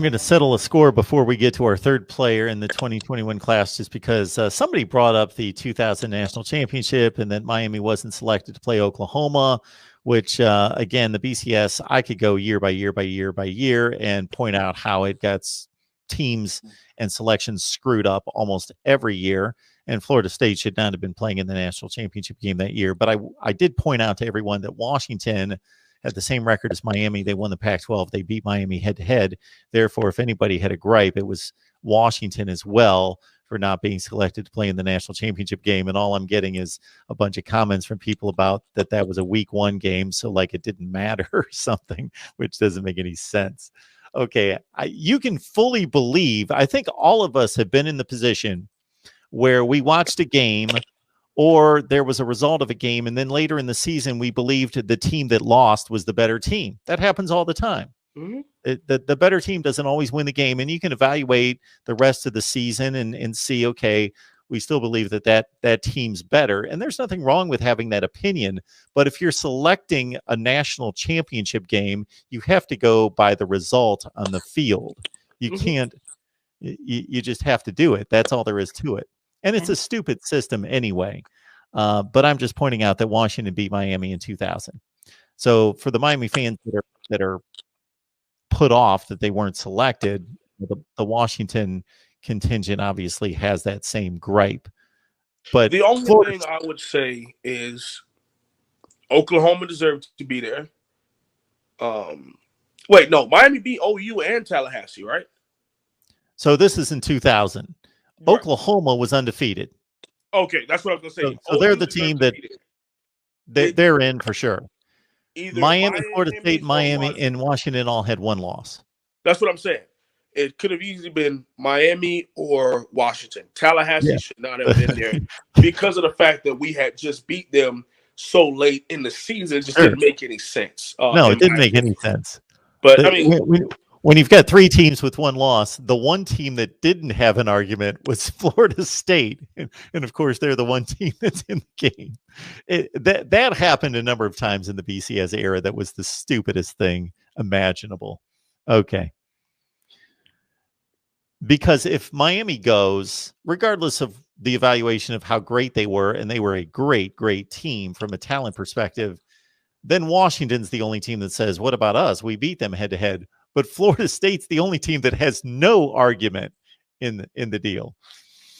going to settle a score before we get to our third player in the 2021 class, just because somebody brought up the 2000 National Championship and that Miami wasn't selected to play Oklahoma, which, again, the BCS, I could go year by year by year by year and point out how it gets teams and selections screwed up almost every year. And Florida State should not have been playing in the national championship game that year. But I did point out to everyone that Washington had the same record as Miami. They won the Pac-12. They beat Miami head-to-head. Therefore, if anybody had a gripe, it was Washington as well for not being selected to play in the national championship game. And all I'm getting is a bunch of comments from people about that was a week 1 game, so like it didn't matter or something, which doesn't make any sense. Okay, you can fully believe, I think all of us have been in the position where we watched a game or there was a result of a game, and then later in the season, we believed the team that lost was the better team. That happens all the time. Mm-hmm. The better team doesn't always win the game, and you can evaluate the rest of the season and see, okay, we still believe that team's better, and there's nothing wrong with having that opinion. But if you're selecting a national championship game, you have to go by the result on the field. You can't. You just have to do it. That's all there is to it. And it's a stupid system anyway. But I'm just pointing out that Washington beat Miami in 2000. So for the Miami fans that are put off that they weren't selected, the Washington contingent obviously has that same gripe. But the only thing I would say is Oklahoma deserved to be there. Wait, no, Miami beat OU and Tallahassee, right? So this is in 2000. Right. Oklahoma was undefeated. Okay, that's what I was going to say. So they're the team that they're in for sure. Miami, Florida State, Miami, and Washington all had 1 loss. That's what I'm saying. It could have easily been Miami or Washington. Tallahassee should not have been there because of the fact that we had just beat them so late in the season. It just didn't make any sense. No, it didn't make any sense. But I mean, when you've got 3 teams with 1 loss, the one team that didn't have an argument was Florida State. And of course, they're the one team that's in the game. That happened a number of times in the BCS era. That was the stupidest thing imaginable. Okay. Because if Miami goes, regardless of the evaluation of how great they were, and they were a great, great team from a talent perspective, then Washington's the only team that says, what about us? We beat them head-to-head. But Florida State's the only team that has no argument in the deal.